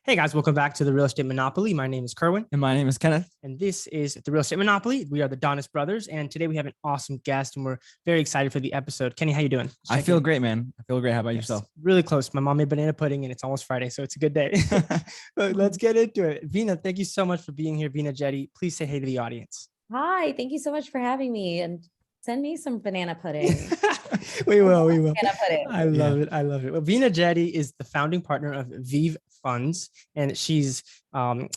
Hey guys, welcome back to the Real Estate Monopoly. My name is Kerwin. And my name is Kenneth. And this is the Real Estate Monopoly. We are the Donis brothers. And today we have an awesome guest and we're very excited for the episode. Kenny, how you doing? I feel great, man. I feel great. How about yourself? Really close. My mom made banana pudding and it's almost Friday, so it's a good day. But let's get into it. Veena, thank you so much for being here. Veena Jetti, please say hey to the audience. Hi, thank you so much for having me, and send me some banana pudding. We will. Banana pudding. I love it. Well, Veena Jetti is the founding partner of Vive Funds, and she's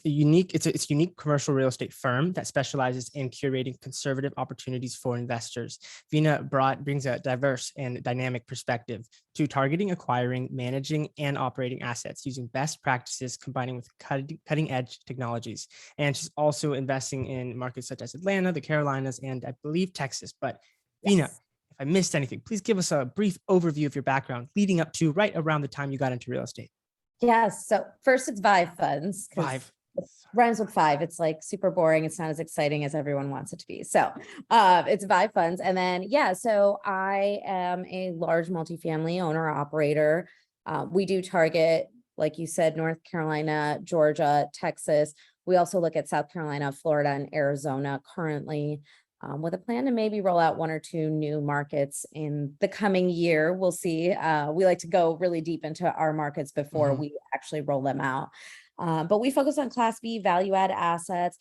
unique. It's a unique commercial real estate firm that specializes in curating conservative opportunities for investors. Veena brings a diverse and dynamic perspective to targeting, acquiring, managing, and operating assets using best practices, combining with cutting edge technologies. And she's also investing in markets such as Atlanta, the Carolinas, and I believe Texas. But Veena, if I missed anything, please give us a brief overview of your background leading up to right around the time you got into real estate. Yes. So first it's Vive Funds. Vive. It rhymes with five. It's like super boring. It's not as exciting as everyone wants it to be. So it's Vive Funds. And then, so I am a large multifamily owner operator. We do target, like you said, North Carolina, Georgia, Texas. We also look at South Carolina, Florida, and Arizona currently. With a plan to maybe roll out one or two new markets in the coming year. We'll see. We like to go really deep into our markets before we actually roll them out. But we focus on Class B value add assets.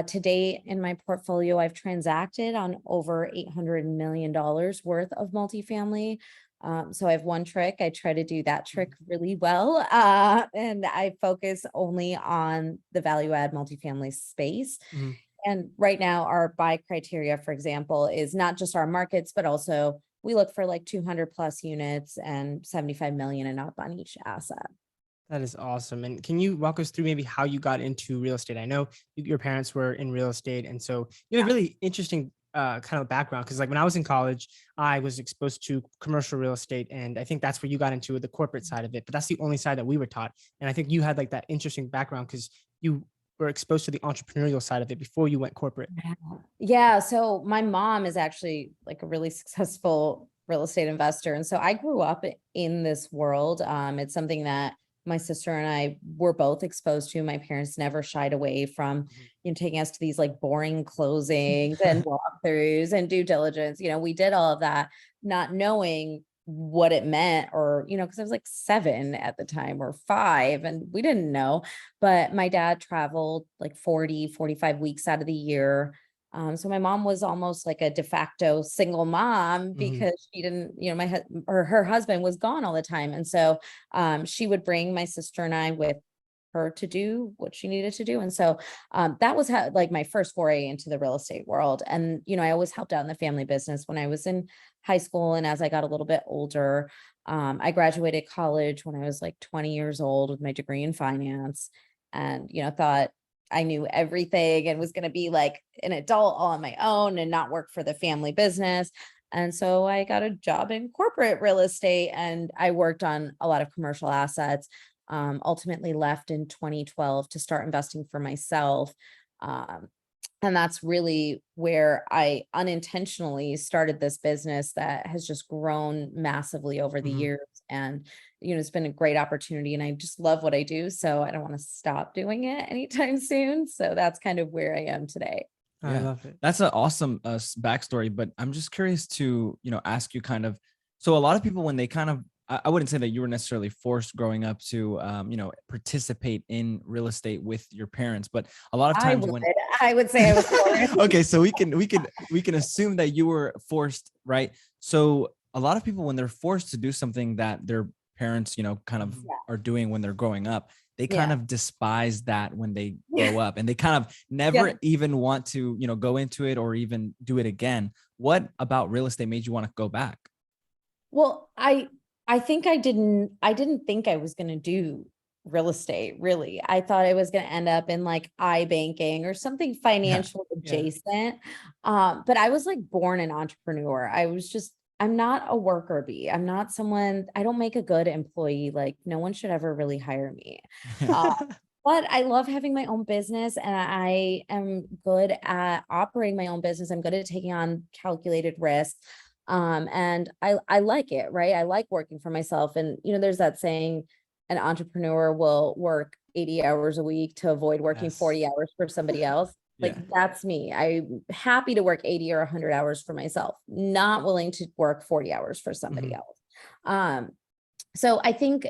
To date in my portfolio, I've transacted on over $800 million worth of multifamily. So I have one trick. I try to do that trick really well. And I focus only on the value add multifamily space. And right now our buy criteria, for example, is not just our markets, but also we look for like 200 plus units and 75 million and up on each asset. That is awesome. And can you walk us through maybe how you got into real estate? I know your parents were in real estate. And so you have a really interesting kind of background, because like when I was in college, I was exposed to commercial real estate. And I think that's where you got into the corporate side of it. But that's the only side that we were taught. And I think you had like that interesting background because you were exposed to the entrepreneurial side of it before you went corporate. Yeah. So my mom is actually like a really successful real estate investor. And so I grew up in this world. It's something that my sister and I were both exposed to. My parents never shied away from, taking us to these like boring closings and walkthroughs and due diligence. We did all of that, not knowing what it meant, or, because I was like 7 at the time or 5 and we didn't know, but my dad traveled like 45 weeks out of the year. So my mom was almost like a de facto single mom because she didn't, her husband was gone all the time. And so she would bring my sister and I with her to do what she needed to do. And so that was how, like, my first foray into the real estate world. And, I always helped out in the family business when I was in high school. And as I got a little bit older, I graduated college when I was like 20 years old with my degree in finance, and, thought I knew everything and was going to be like an adult all on my own and not work for the family business. And so I got a job in corporate real estate and I worked on a lot of commercial assets. Ultimately left in 2012 to start investing for myself. And that's really where I unintentionally started this business that has just grown massively over the years. And, it's been a great opportunity and I just love what I do. So I don't want to stop doing it anytime soon. So that's kind of where I am today. I love it. That's an awesome backstory, but I'm just curious to, ask you kind of, so a lot of people, when they kind of, I wouldn't say that you were necessarily forced growing up to, participate in real estate with your parents, but a lot of times I would say I was forced. Okay, so we can assume that you were forced, right? So a lot of people, when they're forced to do something that their parents, kind of are doing when they're growing up, they kind of despise that when they grow up, and they kind of never even want to, go into it or even do it again. What about real estate made you want to go back? Well, I think I didn't think I was going to do real estate. Really. I thought I was going to end up in like iBanking or something financial adjacent. But I was like born an entrepreneur. I'm not a worker bee. I'm not someone, I don't make a good employee. Like no one should ever really hire me. But I love having my own business and I am good at operating my own business. I'm good at taking on calculated risk. And I like it, right? I like working for myself. And, there's that saying, an entrepreneur will work 80 hours a week to avoid working Yes. 40 hours for somebody else. Like Yeah. that's me. I'm happy to work 80 or 100 hours for myself, not willing to work 40 hours for somebody else. So I think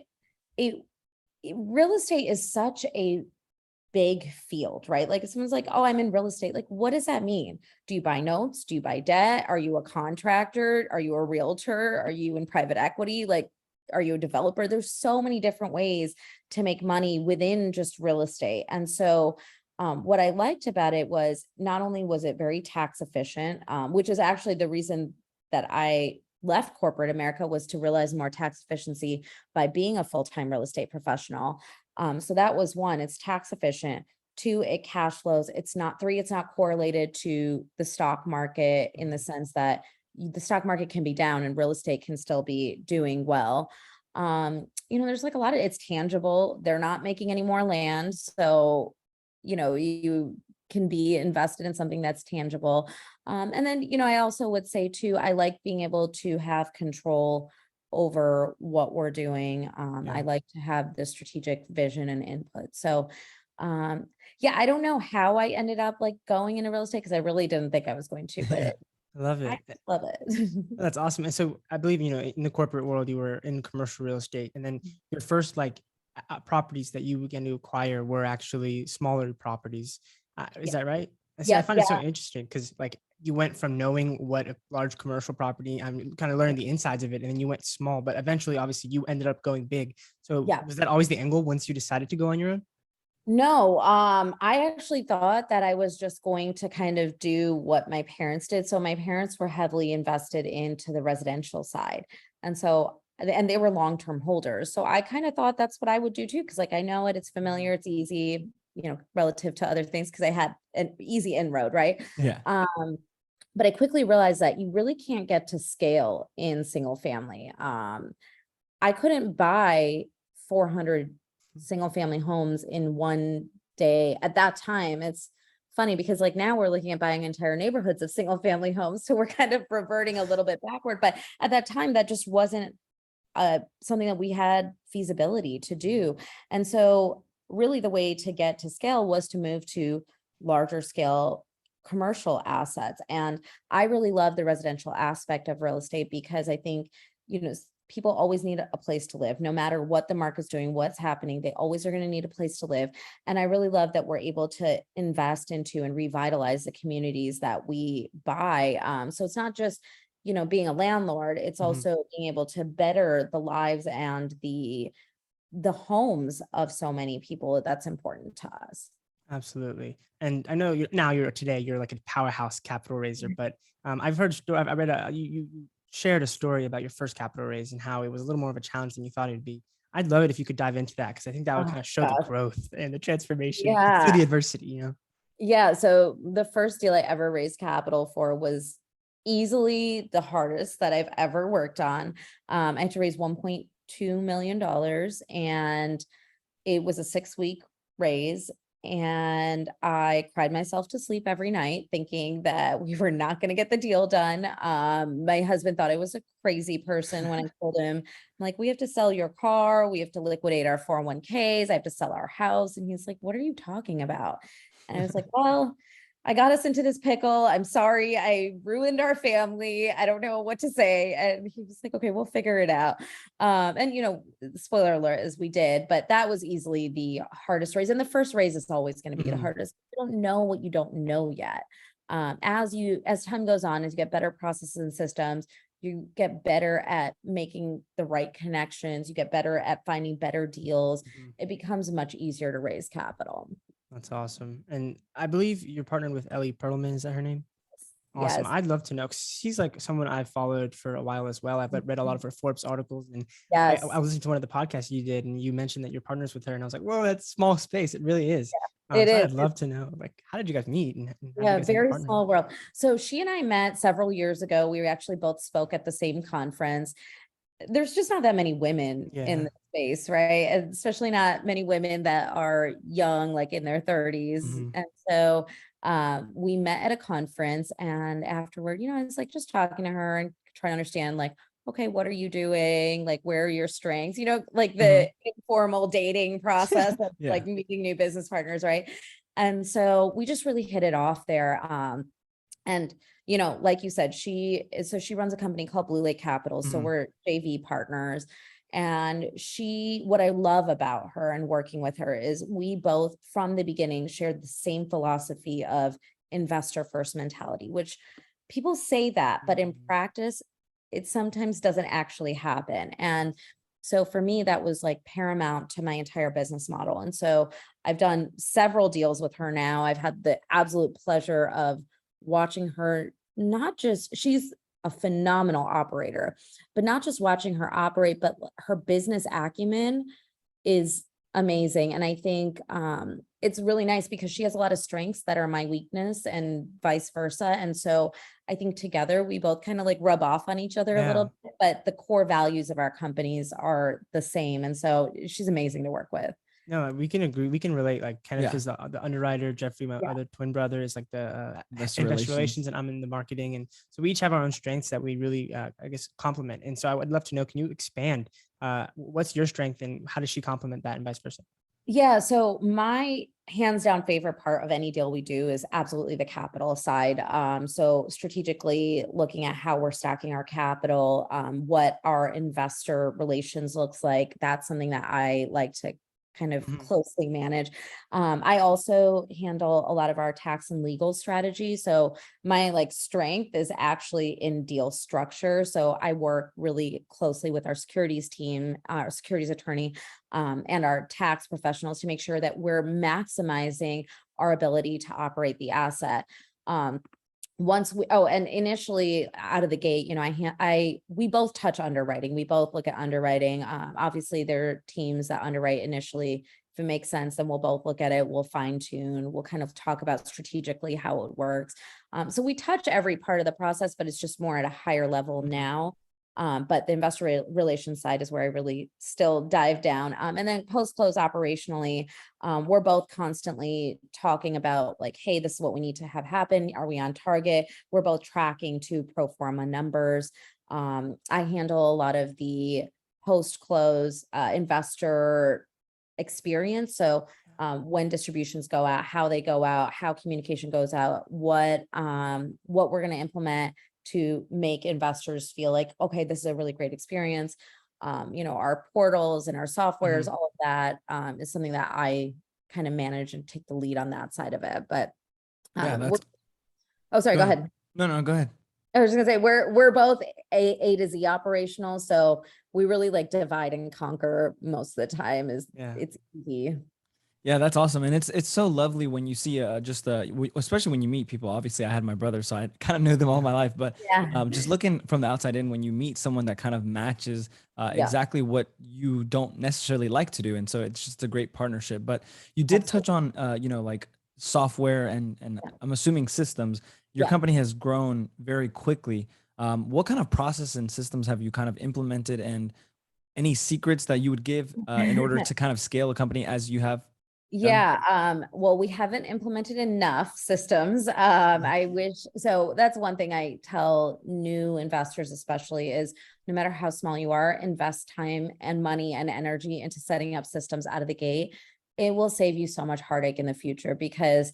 real estate is such a big field, right? Like if someone's like, oh, I'm in real estate. Like, what does that mean? Do you buy notes? Do you buy debt? Are you a contractor? Are you a realtor? Are you in private equity? Like, are you a developer? There's so many different ways to make money within just real estate. And so what I liked about it was not only was it very tax efficient, which is actually the reason that I left corporate America, was to realize more tax efficiency by being a full-time real estate professional. So that was one, it's tax efficient. Two, it cash flows. It's not correlated to the stock market in the sense that the stock market can be down and real estate can still be doing well. There's like a lot of, it's tangible. They're not making any more land. So, you can be invested in something that's tangible. And then, I also would say too, I like being able to have control over what we're doing. I like to have the strategic vision and input. So, I don't know how I ended up like going into real estate, because I really didn't think I was going to, but I love I it. love it. That's awesome. And so I believe, in the corporate world, you were in commercial real estate, and then your first properties that you began to acquire were actually smaller properties. Is that right? I see. I find it so interesting because you went from knowing what a large commercial property, I'm kind of learning the insides of it, and then you went small, but eventually, obviously, you ended up going big. So was that always the angle once you decided to go on your own? No, I actually thought that I was just going to kind of do what my parents did. So my parents were heavily invested into the residential side. And they were long-term holders. So I kind of thought that's what I would do too. Cause I know it, it's familiar, it's easy, relative to other things. Cause I had an easy inroad, right? Yeah. But I quickly realized that you really can't get to scale in single family. I couldn't buy 400 single family homes in one day at that time. It's funny because now we're looking at buying entire neighborhoods of single family homes. So we're kind of reverting a little bit backward, but at that time that just wasn't something that we had feasibility to do. And so really the way to get to scale was to move to larger scale commercial assets. And I really love the residential aspect of real estate because I think, people always need a place to live, no matter what the market's doing, what's happening, they always are going to need a place to live. And I really love that we're able to invest into and revitalize the communities that we buy. So it's not just, being a landlord, it's also being able to better the lives and the homes of so many people. That's important to us. Absolutely. And I know you're like a powerhouse capital raiser, but I've heard, I read, you shared a story about your first capital raise and how it was a little more of a challenge than you thought it would be. I'd love it if you could dive into that, because I think that would kind of show the growth and the transformation through the adversity, Yeah. So the first deal I ever raised capital for was easily the hardest that I've ever worked on. I had to raise $1.2 million, and it was a 6-week raise. And I cried myself to sleep every night thinking that we were not going to get the deal done. My husband thought I was a crazy person when I told him, I'm like, we have to sell your car. We have to liquidate our 401ks. I have to sell our house. And he's like, what are you talking about? And I was like, well, I got us into this pickle. I'm sorry. I ruined our family. I don't know what to say. And he was like, okay, we'll figure it out. And spoiler alert, as we did, but that was easily the hardest raise. And the first raise is always going to be the hardest. You don't know what you don't know yet. As time goes on, as you get better processes and systems, you get better at making the right connections. You get better at finding better deals. It becomes much easier to raise capital. That's awesome. And I believe you're partnered with Ellie Perlman. Is that her name? Awesome. Yes. I'd love to know, because she's like someone I've followed for a while as well. I've read a lot of her Forbes articles, and Yes. I listened to one of the podcasts you did, and you mentioned that you're partners with her, and I was like, whoa, that's small space. It really is. It is. I'd love to know, how did you guys meet? And yeah, very small world. So she and I met several years ago. We actually both spoke at the same conference. There's just not that many women in the space, right? And especially not many women that are young, like in their 30s. And so we met at a conference, and afterward, I was like just talking to her and trying to understand okay, what are you doing? Like, where are your strengths? You know, like the informal dating process of Yeah. like meeting new business partners, right? And so we just really hit it off there. And you know, like you said, she runs a company called Blue Lake Capital. So we're JV partners. And what I love about her and working with her is we both from the beginning shared the same philosophy of investor first mentality, which people say that, but in practice, it sometimes doesn't actually happen. And so for me, that was like paramount to my entire business model. And so I've done several deals with her now. I've had the absolute pleasure of watching her, she's a phenomenal operator, but not just watching her operate, but her business acumen is amazing. And I think it's really nice because she has a lot of strengths that are my weakness and vice versa. And so I think together we both kind of like rub off on each other a little bit, but the core values of our companies are the same. And so she's amazing to work with. No, we can agree. We can relate. Like Kenneth is the underwriter. Jeffrey, my other twin brother, is like the investor relations, and I'm in the marketing. And so we each have our own strengths that we really, I guess, complement. And so I would love to know, can you expand? What's your strength, and how does she complement that, and vice versa? Yeah. So my hands down favorite part of any deal we do is absolutely the capital side. So strategically looking at how we're stacking our capital, what our investor relations looks like. That's something that I like to kind of closely manage. I also handle a lot of our tax and legal strategy. So my like strength is actually in deal structure. So I work really closely with our securities team, our securities attorney, and our tax professionals to make sure that we're maximizing our ability to operate the asset. And initially out of the gate, you know, we both touch underwriting. We both look at underwriting. Obviously there are teams that underwrite initially. If it makes sense, then we'll both look at it. We'll fine tune. We'll kind of talk about strategically how it works. So we touch every part of the process, but it's just more at a higher level now. But the investor relations side is where I really still dive down. And then post-close operationally, we're both constantly talking about like, hey, this is what we need to have happen. Are we on target? We're both tracking to pro forma numbers. I handle a lot of the post-close investor experience. So when distributions go out, how they go out, how communication goes out, what we're going to implement to make investors feel like, okay, this is a really great experience. You know, our portals and our softwares, all of that is something that I kind of manage and take the lead on that side of it. But oh, sorry, go ahead. No, go ahead. I was just gonna say we're both A to Z operational, so we really like divide and conquer most of the time. It's easy. Yeah, that's awesome. And it's so lovely when you see especially when you meet people. Obviously I had my brother, so I kind of knew them all my life, but just looking from the outside in, when you meet someone that kind of matches exactly what you don't necessarily like to do. And so it's just a great partnership. But you did touch on, you know, like software and I'm assuming systems. Your company has grown very quickly. What kind of process and systems have you kind of implemented, and any secrets that you would give in order to kind of scale a company as you have? Well, we haven't implemented enough systems. I wish, so that's one thing I tell new investors, especially, is no matter how small you are, invest time and money and energy into setting up systems out of the gate. It will save you so much heartache in the future, because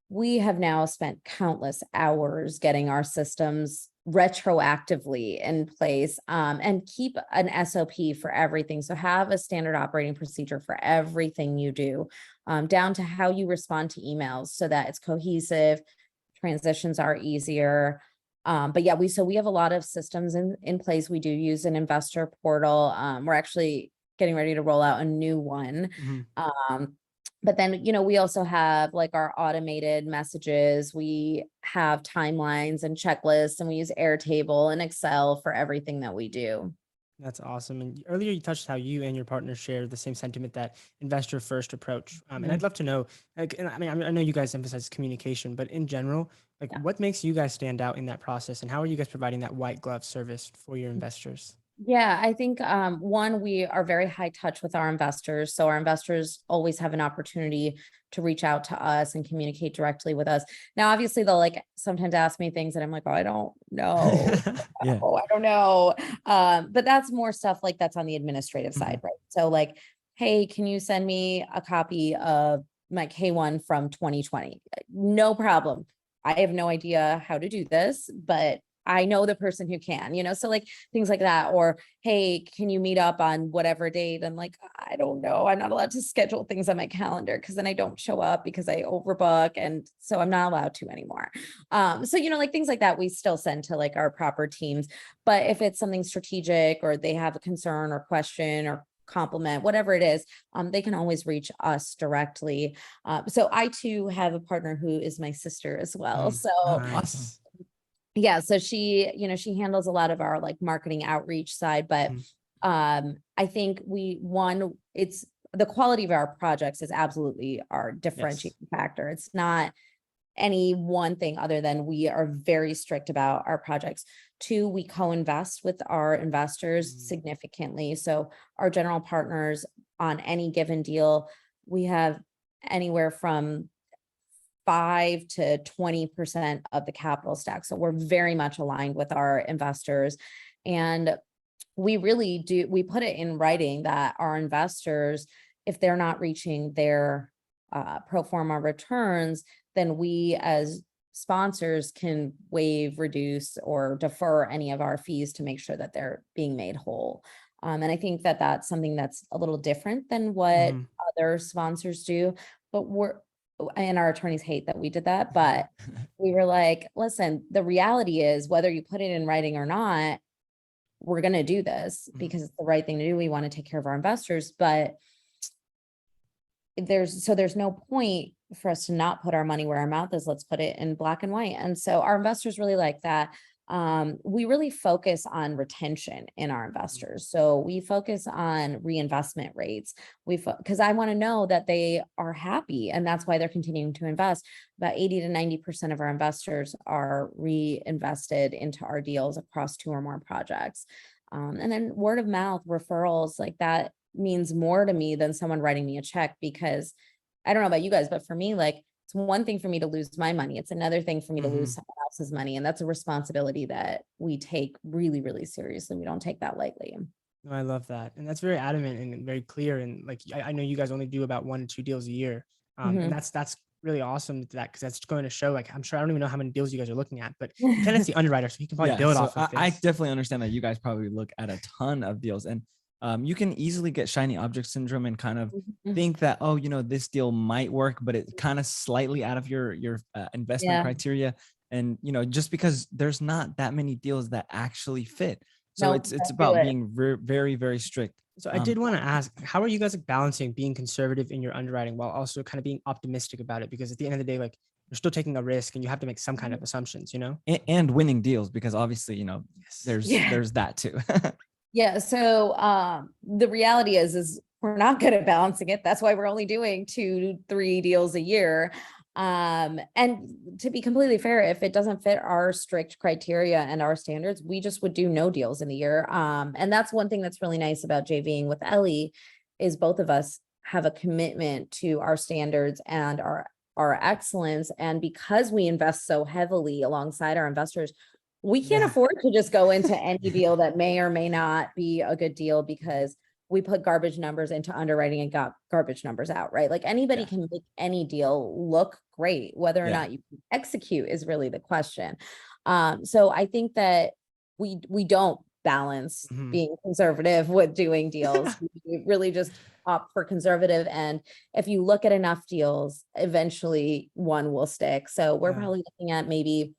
we have now spent countless hours getting our systems retroactively in place, and keep an SOP for everything. So have a standard operating procedure for everything you do, down to how you respond to emails so that it's cohesive, transitions are easier. But yeah, we have a lot of systems in place. We do use an investor portal. We're actually getting ready to roll out a new one. But then, you know, we also have like our automated messages. We have timelines and checklists, and we use Airtable and Excel for everything that we do. That's awesome. And earlier you touched how you and your partner share the same sentiment, that investor first approach. And I'd love to know, like, and I mean, I know you guys emphasize communication, but in general, like what makes you guys stand out in that process, and how are you guys providing that white glove service for your investors? Yeah, I think one, we are very high touch with our investors. So our investors always have an opportunity to reach out to us and communicate directly with us. Now, obviously, they'll like sometimes ask me things and I'm like, oh, I don't know. Yeah. Oh, I don't know. But that's more stuff like that's on the administrative side, right? So like, hey, can you send me a copy of my K1 from 2020? No problem. I have no idea how to do this, but I know the person who can, so like things like that. Or, hey, can you meet up on whatever date? I'm like, I don't know. I'm not allowed to schedule things on my calendar because then I don't show up because I overbook. And so I'm not allowed to anymore. So, like things like that, we still send to like our proper teams. But if it's something strategic or they have a concern or question or compliment, whatever it is, they can always reach us directly. So I too have a partner who is my sister as well. So Nice. yeah, so she handles a lot of our like marketing outreach side, but I think it's the quality of our projects is absolutely our differentiating factor. It's not any one thing other than we are very strict about our projects. Two, we co-invest with our investors significantly. So our general partners on any given deal, we have anywhere from 5 to 20% of the capital stack. So we're very much aligned with our investors. And we put it in writing that our investors, if they're not reaching their pro forma returns, then we as sponsors can waive, reduce, or defer any of our fees to make sure that they're being made whole. And I think that that's something that's a little different than what other sponsors do, but and our attorneys hate that we did that, but we were like, listen, the reality is whether you put it in writing or not, we're going to do this because it's the right thing to do. We want to take care of our investors, but there's no point for us to not put our money where our mouth is. Let's put it in black and white. And so our investors really like that. We really focus on retention in our investors. So we focus on reinvestment rates. Because I want to know that they are happy and that's why they're continuing to invest. About 80 to 90% of our investors are reinvested into our deals across 2 or more projects. And then word of mouth referrals, like that means more to me than someone writing me a check, because I don't know about you guys, but for me, like it's one thing for me to lose my money. It's another thing for me to lose someone else's money. And that's a responsibility that we take really, really seriously. We don't take that lightly. No, I love that. And that's very adamant and very clear. And like, I know you guys only do about 1 to 2 deals a year. And that's really awesome to that, because that's going to show, like, I'm sure, I don't even know how many deals you guys are looking at, but Kenneth's the underwriter, so he can probably build off of this. I definitely understand that you guys probably look at a ton of deals, and you can easily get shiny object syndrome and kind of think that, oh, this deal might work, but it's kind of slightly out of your investment criteria. And, just because there's not that many deals that actually fit. So it's about being very, very strict. So I did want to ask, how are you guys like balancing being conservative in your underwriting while also kind of being optimistic about it? Because at the end of the day, like you're still taking a risk and you have to make some kind of assumptions, and winning deals, because obviously, there's that too. Yeah. So the reality is we're not good at balancing it. That's why we're only doing 2 to 3 deals a year. And to be completely fair, if it doesn't fit our strict criteria and our standards, we just would do no deals in the year. And that's one thing that's really nice about JVing with Ellie, is both of us have a commitment to our standards and our excellence. And because we invest so heavily alongside our investors, we can't afford to just go into any deal that may or may not be a good deal, because we put garbage numbers into underwriting and got garbage numbers out, right? Like anybody can make any deal look great. Whether or not you can execute is really the question. So I think that we don't balance being conservative with doing deals. We really just opt for conservative. And if you look at enough deals, eventually one will stick. So we're probably looking at maybe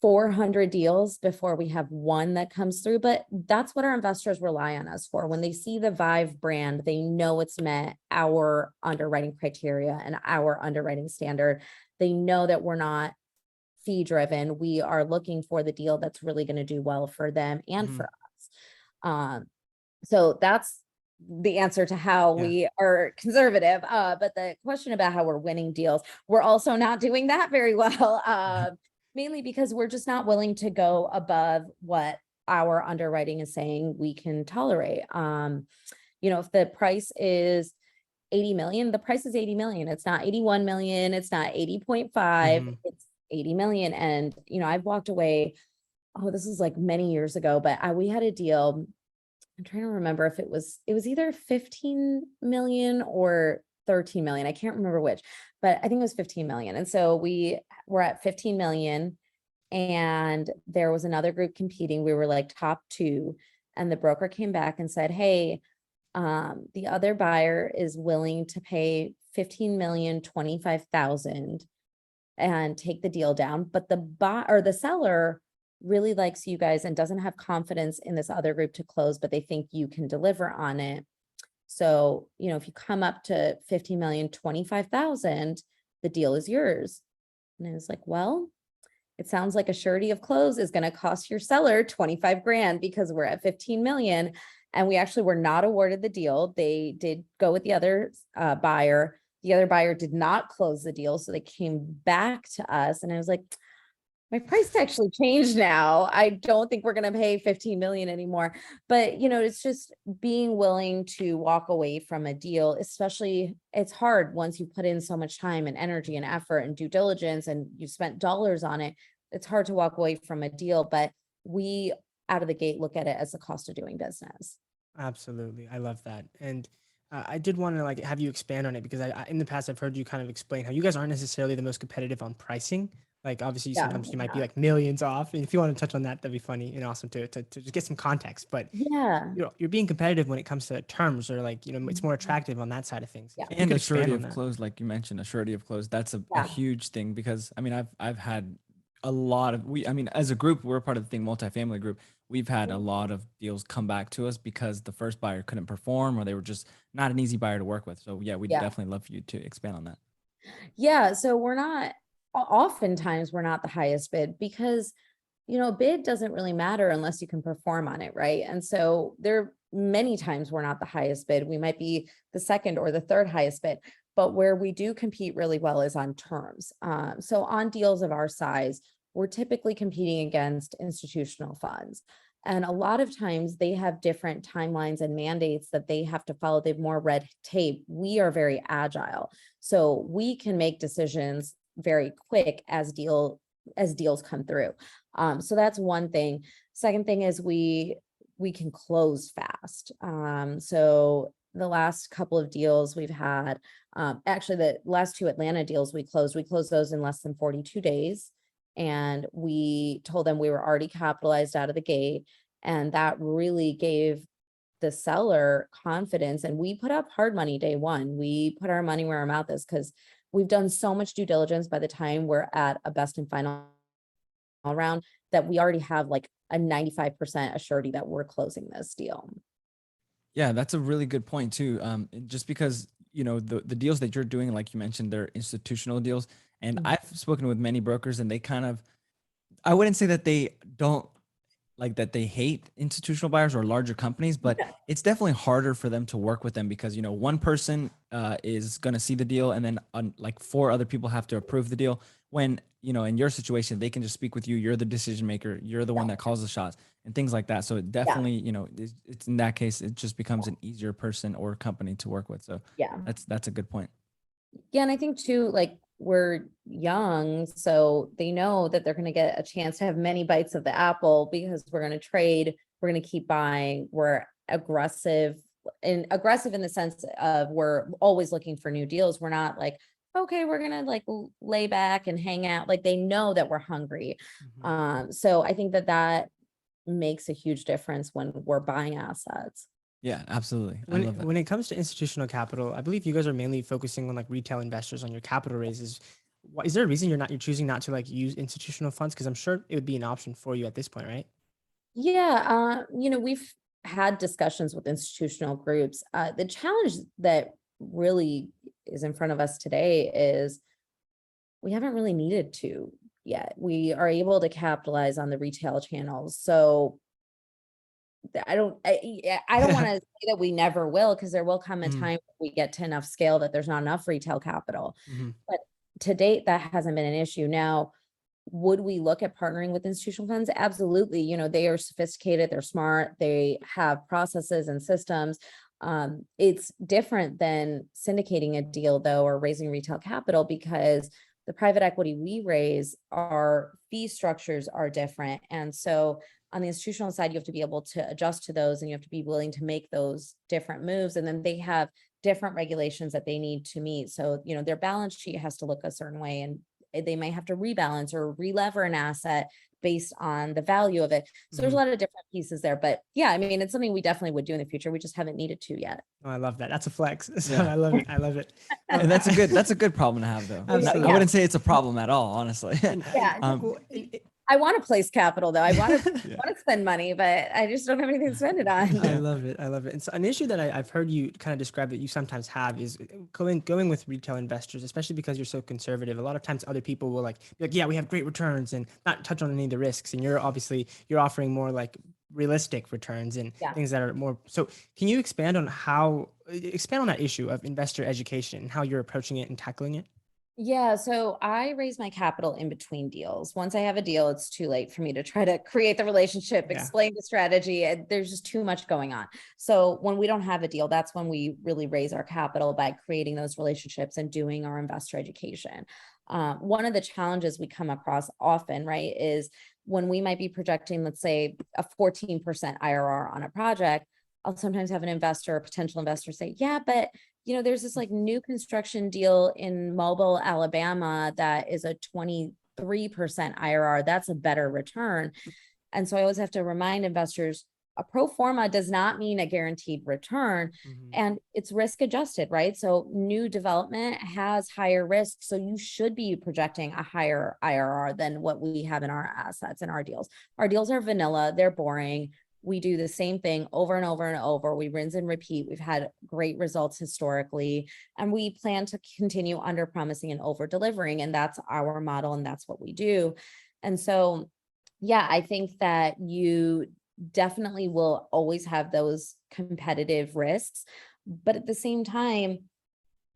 400 deals before we have one that comes through. But that's what our investors rely on us for. When they see the Vive brand, they know it's met our underwriting criteria and our underwriting standard. They know that we're not fee driven. We are looking for the deal that's really going to do well for them and for us. So that's the answer to how we are conservative. But the question about how we're winning deals, we're also not doing that very well. Mainly because we're just not willing to go above what our underwriting is saying we can tolerate. If the price is 80 million, the price is 80 million. It's not 81 million. It's not 80.5. It's 80 million. And, I've walked away. Oh, this is like many years ago, but we had a deal. I'm trying to remember if it was either 15 million or 13 million. I can't remember which, but I think it was 15 million. And so we were at 15 million and there was another group competing. We were like top two, and the broker came back and said, hey, the other buyer is willing to pay 15,025,000 and take the deal down. But the seller really likes you guys and doesn't have confidence in this other group to close, but they think you can deliver on it. So, if you come up to 15,025,000, the deal is yours. And I was like, well, it sounds like a surety of close is going to cost your seller 25 grand because we're at 15 million. And we actually were not awarded the deal. They did go with the other buyer. The other buyer did not close the deal. So they came back to us and I was like, my price actually changed now. I don't think we're going to pay 15 million anymore. But, it's just being willing to walk away from a deal, especially it's hard once you put in so much time and energy and effort and due diligence and you spent dollars on it. It's hard to walk away from a deal, but we out of the gate look at it as the cost of doing business. Absolutely. I love that. And I did want to have you expand on it because I in the past, I've heard you kind of explain how you guys aren't necessarily the most competitive on pricing. Like obviously sometimes you might be like millions off. And if you want to touch on that, that'd be funny and awesome to just get some context. But you're being competitive when it comes to terms or it's more attractive on that side of things. Yeah. And a surety of close, like you mentioned, a surety of close, that's a huge thing because I've had a lot of, as a group, we're part of the thing, multifamily group. We've had a lot of deals come back to us because the first buyer couldn't perform or they were just not an easy buyer to work with. So we'd definitely love for you to expand on that. Yeah. So oftentimes we're not the highest bid because, bid doesn't really matter unless you can perform on it. Right. And so many times we're not the highest bid. We might be the second or the third highest bid, but where we do compete really well is on terms. So on deals of our size, we're typically competing against institutional funds. And a lot of times they have different timelines and mandates that they have to follow. They have more red tape. We are very agile. So we can make decisions very quick as deals come through. So that's one thing. Second thing is we can close fast. So the last couple of deals we've had, actually the last two Atlanta deals we closed those in less than 42 days. And we told them we were already capitalized out of the gate. And that really gave the seller confidence. And we put up hard money day one. We put our money where our mouth is because we've done so much due diligence by the time we're at a best and final round that we already have like a 95% surety that we're closing this deal. Yeah, that's a really good point too. Just because, the deals that you're doing, like you mentioned, they're institutional deals. And I've spoken with many brokers and they I wouldn't say that they don't that they hate institutional buyers or larger companies, but it's definitely harder for them to work with them because, one person is going to see the deal and then four other people have to approve the deal. When, in your situation, they can just speak with you. You're the decision maker. You're the one that calls the shots and things like that. So it definitely, it's in that case, it just becomes an easier person or company to work with. So that's a good point. Yeah. And I think too, we're young, so they know that they're going to get a chance to have many bites of the apple because we're going to trade, we're going to keep buying, we're aggressive in the sense of we're always looking for new deals. We're not okay, we're going to lay back and hang out. They know that we're hungry. So I think that makes a huge difference when we're buying assets. Yeah, absolutely. When it comes to institutional capital, I believe you guys are mainly focusing on retail investors on your capital raises. Is there a reason you're choosing not to use institutional funds? Because I'm sure it would be an option for you at this point, right? Yeah, we've had discussions with institutional groups. The challenge that really is in front of us today is we haven't really needed to yet. We are able to capitalize on the retail channels. So I don't want to say that we never will, because there will come a time we get to enough scale that there's not enough retail capital. But to date, that hasn't been an issue. Now, would we look at partnering with institutional funds? Absolutely. You know, they are sophisticated, they're smart, they have processes and systems. It's different than syndicating a deal though, or raising retail capital, because the private equity we raise, our fee structures are different. And so on the institutional side, you have to be able to adjust to those, and you have to be willing to make those different moves. And then they have different regulations that they need to meet. So, you know, their balance sheet has to look a certain way, and they may have to rebalance or relever an asset based on the value of it. So there's a lot of different pieces there, but yeah, I mean, it's something we definitely would do in the future. We just haven't needed to yet. Oh, I love that. That's a flex. So Yeah. I love it. I love it. And that's a good problem to have though. Absolutely. I wouldn't say it's a problem at all, honestly. Yeah. Well, I want to place capital though. I want to Yeah. want to spend money, but I just don't have anything to spend it on. I love it. I love it. And so an issue that I've heard you kind of describe that you sometimes have is going with retail investors, especially because you're so conservative. A lot of times other people will be like, yeah, we have great returns, and not touch on any of the risks. And you're offering more like realistic returns and things that are more. So can you expand on that issue of investor education and how you're approaching it and tackling it? Yeah, so I raise my capital in between deals. Once I have a deal, it's too late for me to try to create the relationship, explain the strategy. And there's just too much going on. So when we don't have a deal, that's when we really raise our capital, by creating those relationships and doing our investor education. One of the challenges we come across often, right, is when we might be projecting, let's say, a 14% IRR on a project. I'll sometimes have an investor or potential investor say, yeah, but you know, there's this like new construction deal in Mobile, Alabama, that is a 23% IRR. That's a better return. And so I always have to remind investors, a pro forma does not mean a guaranteed return, and it's risk adjusted, right? So new development has higher risk. So you should be projecting a higher IRR than what we have in our assets and our deals. Our deals are vanilla, they're boring. We do the same thing over and over and over. We rinse and repeat. We've had great results historically, and we plan to continue under promising and over delivering. And that's our model, and that's what we do. And so, yeah, I think that you definitely will always have those competitive risks. But at the same time,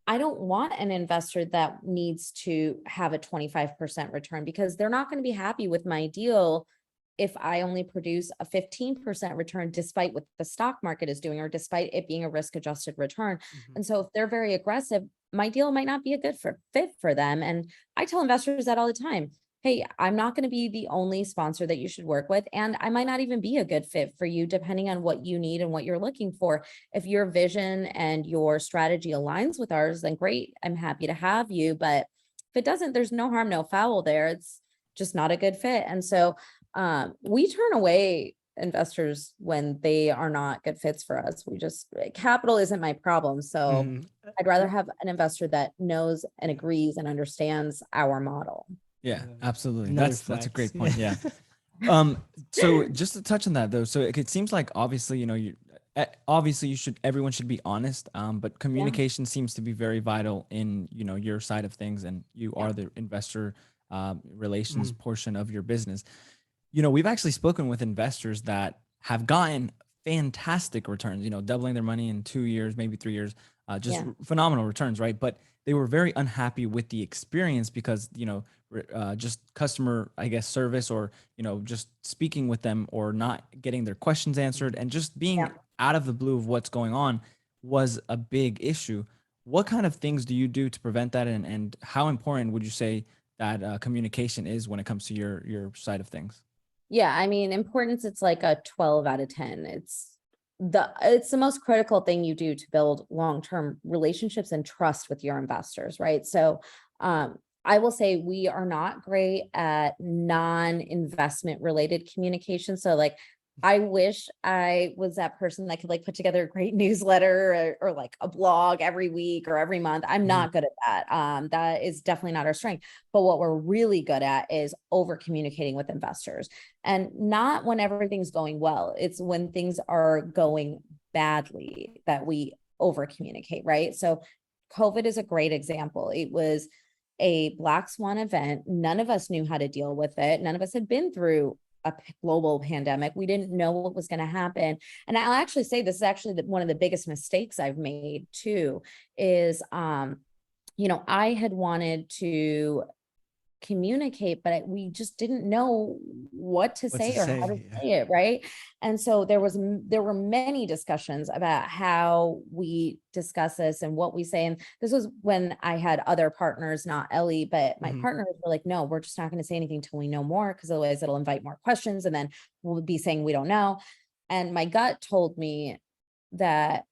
I don't want an investor that needs to have a 25% return, because they're not going to be happy with my deal if I only produce a 15% return, despite what the stock market is doing, or despite it being a risk adjusted return. And so if they're very aggressive, my deal might not be a good fit for them. And I tell investors that all the time. Hey, I'm not going to be the only sponsor that you should work with. And I might not even be a good fit for you, depending on what you need and what you're looking for. If your vision and your strategy aligns with ours, then great. I'm happy to have you. But if it doesn't, there's no harm, no foul there. It's just not a good fit. And so we turn away investors when they are not good fits for us. Capital isn't my problem. So I'd rather have an investor that knows and agrees and understands our model. Yeah, absolutely. No That's a great flex. point. Yeah. So just to touch on that though, so it seems like obviously, you know, everyone should be honest, but communication seems to be very vital in, you know, your side of things, and you are the investor relations portion of your business. You know, we've actually spoken with investors that have gotten fantastic returns, you know, doubling their money in 2 years, maybe 3 years, phenomenal returns, right? But they were very unhappy with the experience because, you know, just customer, I guess, service, or, you know, just speaking with them or not getting their questions answered, and just being out of the blue of what's going on was a big issue. What kind of things do you do to prevent that? And how important would you say that communication is when it comes to your side of things? Yeah, I mean, importance, it's like a 12 out of 10. It's the most critical thing you do to build long-term relationships and trust with your investors, right? So I will say we are not great at non-investment related communication. So like, I wish I was that person that could like put together a great newsletter or like a blog every week or every month. I'm not good at that. That is definitely not our strength. But what we're really good at is over communicating with investors, and not when everything's going well. It's when things are going badly that we over communicate, right? So COVID is a great example. It was a black swan event. None of us knew how to deal with it. None of us had been through a global pandemic. We didn't know what was going to happen. And I'll actually say this is actually one of the biggest mistakes I've made too, is, you know, I had wanted to communicate, but we just didn't know what to say or how to yeah. say it, right? And so there were many discussions about how we discuss this and what we say. And this was when I had other partners, not Ellie, but my partners were like, no, we're just not going to say anything till we know more, because otherwise it'll invite more questions and then we'll be saying we don't know. And my gut told me that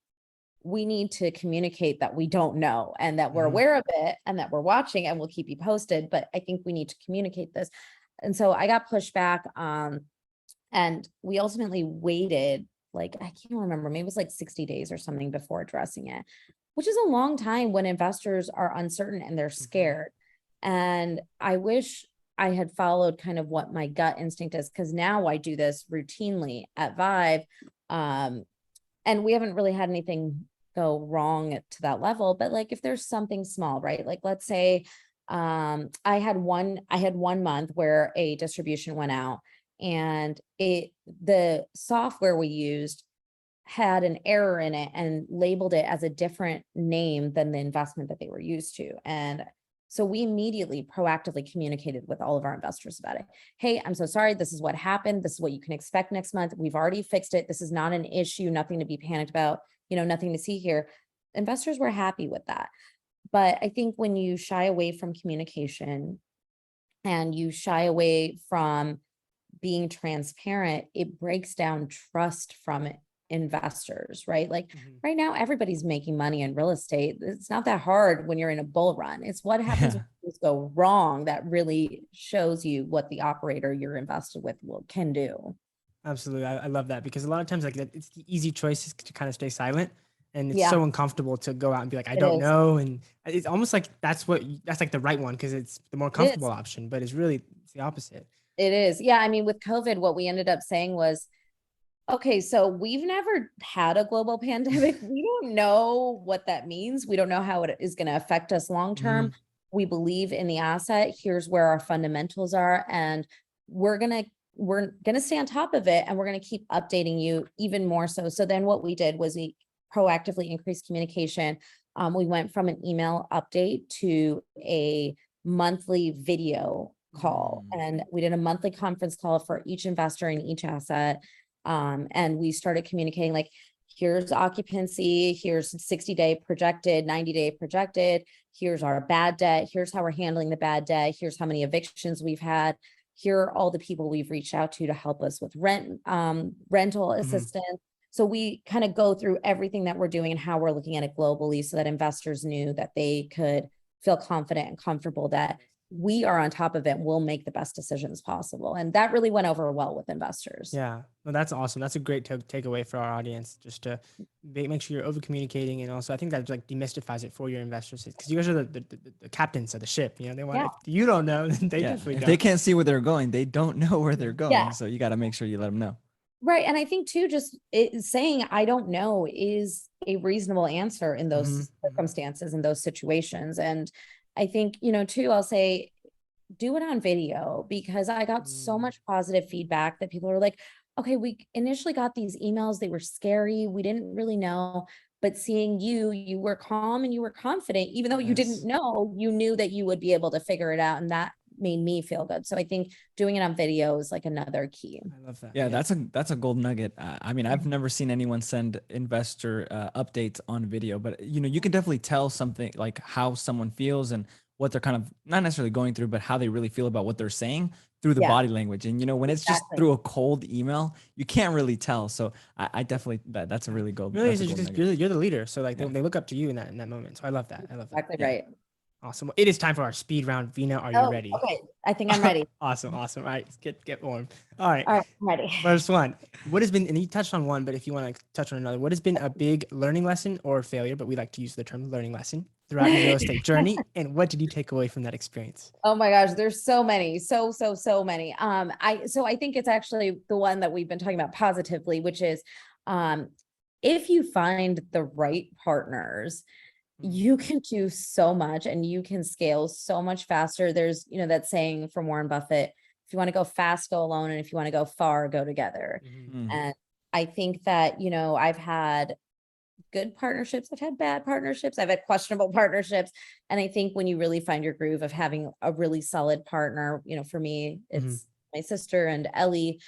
we need to communicate that we don't know and that we're aware of it and that we're watching, and we'll keep you posted. But I think we need to communicate this. And so I got pushed back. And we ultimately waited, like, I can't remember, maybe it was like 60 days or something before addressing it, which is a long time when investors are uncertain and they're scared. And I wish I had followed kind of what my gut instinct is, because now I do this routinely at Vive. And we haven't really had anything go wrong to that level, but like if there's something small, right? Like let's say I had one month where a distribution went out, and the software we used had an error in it and labeled it as a different name than the investment that they were used to. And so we immediately proactively communicated with all of our investors about it. Hey, I'm so sorry. This is what happened. This is what you can expect next month. We've already fixed it. This is not an issue, nothing to be panicked about, nothing to see here. Investors were happy with that. But I think when you shy away from communication and you shy away from being transparent, it breaks down trust from investors, right? Like right now, everybody's making money in real estate. It's not that hard when you're in a bull run. It's what happens when things go wrong that really shows you what the operator you're invested with can do. Absolutely. I love that, because a lot of times like it's the easy choice is to kind of stay silent, and it's Yeah. so uncomfortable to go out and be like, I It don't is. know. And it's almost like that's like the right one, because it's the more comfortable option, but it's the opposite. It is. Yeah. I mean, with COVID, what we ended up saying was, okay, so we've never had a global pandemic. We don't know what that means. We don't know how it is going to affect us long term. We believe in the asset. Here's where our fundamentals are, and we're gonna stay on top of it, and we're gonna keep updating you even more so. So then what we did was we proactively increased communication. We went from an email update to a monthly video call, and we did a monthly conference call for each investor in each asset. And we started communicating like, here's occupancy, here's 60-day projected, 90-day projected, here's our bad debt, here's how we're handling the bad debt, here's how many evictions we've had, here are all the people we've reached out to help us with rental assistance. So we kind of go through everything that we're doing and how we're looking at it globally, so that investors knew that they could feel confident and comfortable that we are on top of it. We'll make the best decisions possible. And that really went over well with investors. Yeah, well, that's awesome. That's a great takeaway for our audience, just to make sure you're over communicating. And also I think that like demystifies it for your investors, because you guys are the captains of the ship. They want, if you don't know, then they definitely don't. They can't see where they're going, they don't know where they're going. Yeah. So you got to make sure you let them know. Right. And I think too, just saying, I don't know is a reasonable answer in those circumstances, in those situations. And I think, too, I'll say, do it on video, because I got so much positive feedback that people are like, okay, we initially got these emails, they were scary, we didn't really know, but seeing you were calm and you were confident, even though you didn't know, you knew that you would be able to figure it out. And that made me feel good. So I think doing it on video is like another key. I love that. Yeah, that's a gold nugget. I mean, I've never seen anyone send investor updates on video, but you can definitely tell something like how someone feels and what they're kind of not necessarily going through, but how they really feel about what they're saying through the body language. And when it's just through a cold email, you can't really tell. So I definitely that's a really gold. Really, you're the leader, so like they look up to you in that moment. So I love that. Exactly right. Awesome. Well, it is time for our speed round. Veena, are you ready? Okay, I think I'm ready. Awesome. All right, get warm. All right, I'm ready. First one. What has been, and you touched on one, but if you want to touch on another, what has been a big learning lesson or failure, but we like to use the term learning lesson throughout your real estate journey, and what did you take away from that experience? Oh my gosh, there's so many, so many. I think it's actually the one that we've been talking about positively, which is, if you find the right partners, you can do so much and you can scale so much faster. There's, that saying from Warren Buffett, if you want to go fast, go alone. And if you want to go far, go together. And I think that, I've had good partnerships. I've had bad partnerships. I've had questionable partnerships. And I think when you really find your groove of having a really solid partner, for me, it's my sister and Ellie.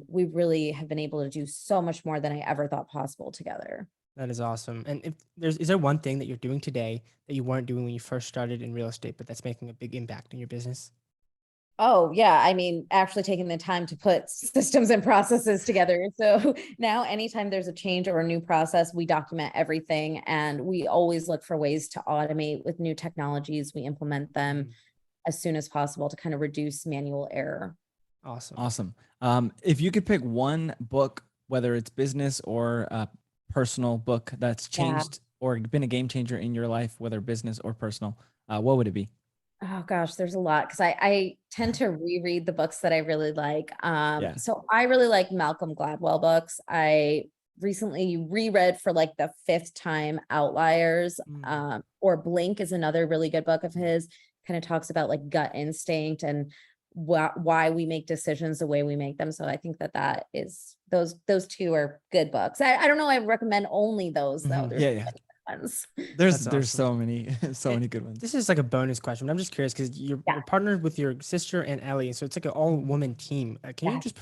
We really have been able to do so much more than I ever thought possible together. That is awesome. And is there one thing that you're doing today that you weren't doing when you first started in real estate, but that's making a big impact in your business? Oh, yeah. I mean, actually taking the time to put systems and processes together. So now anytime there's a change or a new process, we document everything, and we always look for ways to automate with new technologies. We implement them as soon as possible to kind of reduce manual error. Awesome. If you could pick one book, whether it's business or a personal book that's changed or been a game changer in your life, whether business or personal, what would it be? Oh gosh, there's a lot, because I tend to reread the books that I really like. So I really like Malcolm Gladwell books. I recently reread for like the 5th time Outliers, or Blink is another really good book of his. Kind of talks about like gut instinct and why we make decisions the way we make them. So I think that is those two are good books. I don't know. I recommend only those though. There's ones. There's so many good ones. This is like a bonus question, but I'm just curious because you're partnered with your sister and Ellie, so it's like an all-woman team. Can you just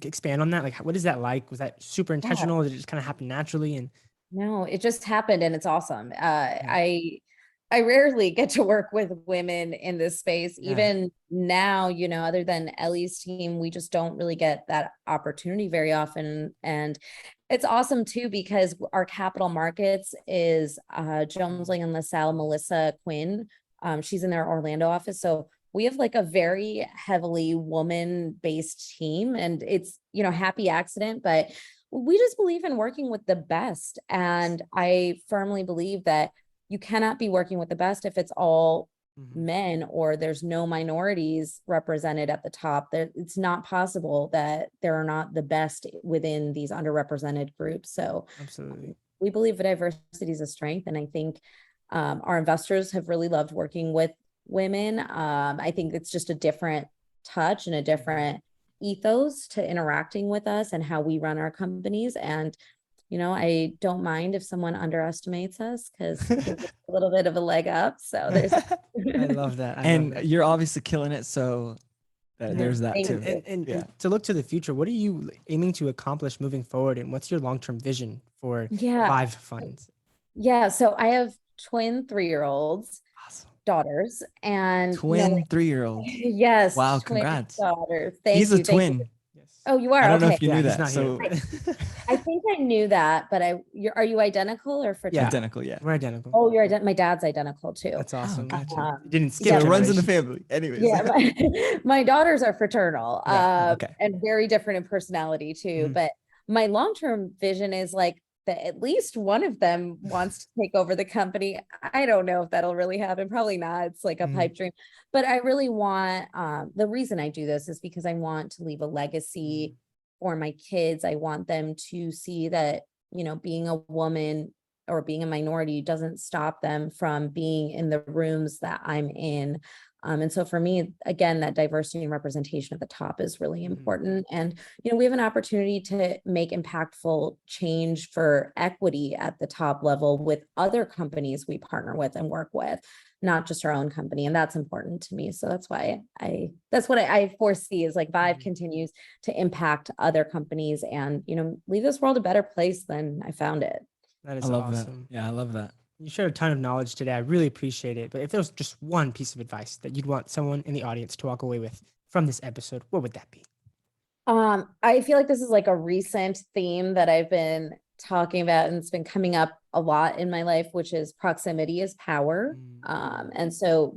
expand on that? Like, what is that like? Was that super intentional? Or did it just kind of happen naturally? And no, it just happened, and it's awesome. I rarely get to work with women in this space. Even now, other than Ellie's team, we just don't really get that opportunity very often. And it's awesome too, because our capital markets is Jones Lang and LaSalle, Melissa Quinn. She's in their Orlando office. So we have like a very heavily woman-based team, and it's, happy accident, but we just believe in working with the best. And I firmly believe that you cannot be working with the best if it's all men or there's no minorities represented at the top. It's not possible that there are not the best within these underrepresented groups. So absolutely, we believe that diversity is a strength. And I think our investors have really loved working with women. I think it's just a different touch and a different ethos to interacting with us and how we run our companies. And I don't mind if someone underestimates us, because it's a little bit of a leg up. So there's. I love that. And you're obviously killing it. So there's that too. And to look to the future, what are you aiming to accomplish moving forward? And what's your long-term vision for Vive Funds? Yeah. So I have twin 3-year-olds. Daughters and twin 3-year-olds. Yes. Wow. Congrats. Daughters. He's a twin. Oh, you are? I don't know if you knew that. So I think I knew that, but are you identical or fraternal? Yeah, identical. Yeah, we're identical. Oh, you're my dad's identical too. That's awesome. Gotcha. Didn't skip. It runs in the family. Anyways. Yeah, my daughters are fraternal, and very different in personality too. But my long-term vision is like that at least one of them wants to take over the company. I don't know if that'll really happen. Probably not. It's like a pipe dream. But I really want, the reason I do this is because I want to leave a legacy for my kids. I want them to see that, being a woman or being a minority doesn't stop them from being in the rooms that I'm in. And so for me, again, that diversity and representation at the top is really important. And, we have an opportunity to make impactful change for equity at the top level with other companies we partner with and work with, not just our own company. And that's important to me. So that's why that's what I foresee is like Vive continues to impact other companies and, leave this world a better place than I found it. That is awesome. Yeah, I love that. You shared a ton of knowledge today. I really appreciate it. But if there was just one piece of advice that you'd want someone in the audience to walk away with from this episode, what would that be? I feel like this is like a recent theme that I've been talking about, and it's been coming up a lot in my life, which is proximity is power. And so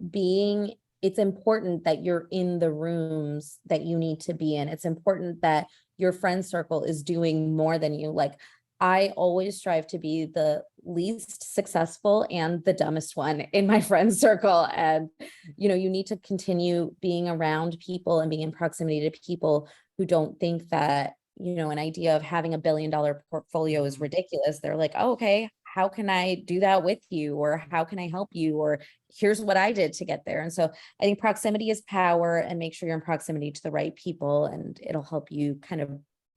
it's important that you're in the rooms that you need to be in. It's important that your friend circle is doing more than you. Like, I always strive to be the least successful and the dumbest one in my friend circle. And, you need to continue being around people and being in proximity to people who don't think that, an idea of having $1 billion portfolio is ridiculous. They're like, oh, okay, how can I do that with you? Or how can I help you? Or here's what I did to get there. And so I think proximity is power, and make sure you're in proximity to the right people, and it'll help you kind of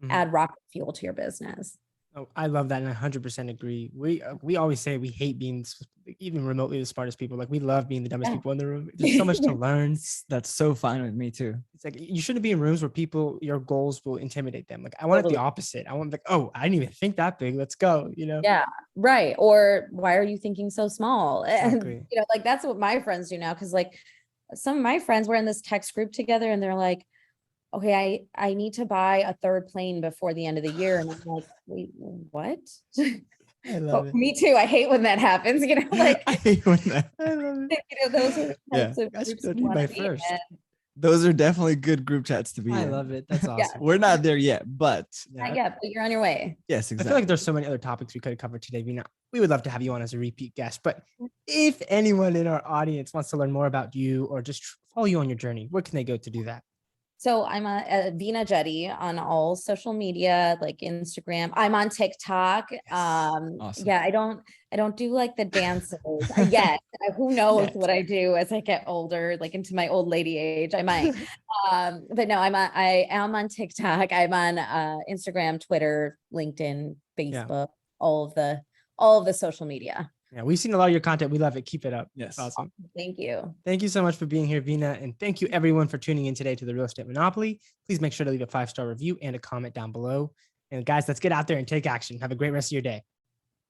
add rocket fuel to your business. Oh, I love that, and I 100% agree. We always say we hate being even remotely the smartest people. Like we love being the dumbest Yeah. people in the room. There's so much to learn. That's so fine with me too. It's like you shouldn't be in rooms where your goals will intimidate them. Like I want it Totally. the opposite. I want like, oh, I didn't even think that big. Let's go. Yeah, right. Or why are you thinking so small? And Exactly. like that's what my friends do now. Cause like some of my friends were in this text group together and they're like, okay, I need to buy a third plane before the end of the year. And I'm like, wait, what? I love it. Me too. I hate when that happens, like I hate when that. I love it. those are the Yeah. types of I should groups go you do wanna my be first. in. Those are definitely good group chats to be I in. love it. That's awesome. We're not there yet, but Not yet, but you're on your way. yes, I exactly. feel like there's so many other topics we could have covered today, Veena. We would love to have you on as a repeat guest. But if anyone in our audience wants to learn more about you or just follow you on your journey, where can they go to do that? So I'm a Veena Jetti on all social media, like Instagram. I'm on TikTok. Awesome. Yeah, I don't do like the dances yet. Who knows Yet. what I do as I get older, like into my old lady age. I might. But no, I am on TikTok. I'm on Instagram, Twitter, LinkedIn, Facebook, all of the social media. Yeah, we've seen a lot of your content. We love it. Keep it up. Yes. It's awesome. Thank you. Thank you so much for being here, Veena. And thank you everyone for tuning in today to the Real Estate Monopoly. Please make sure to leave a 5-star review and a comment down below. And guys, let's get out there and take action. Have a great rest of your day.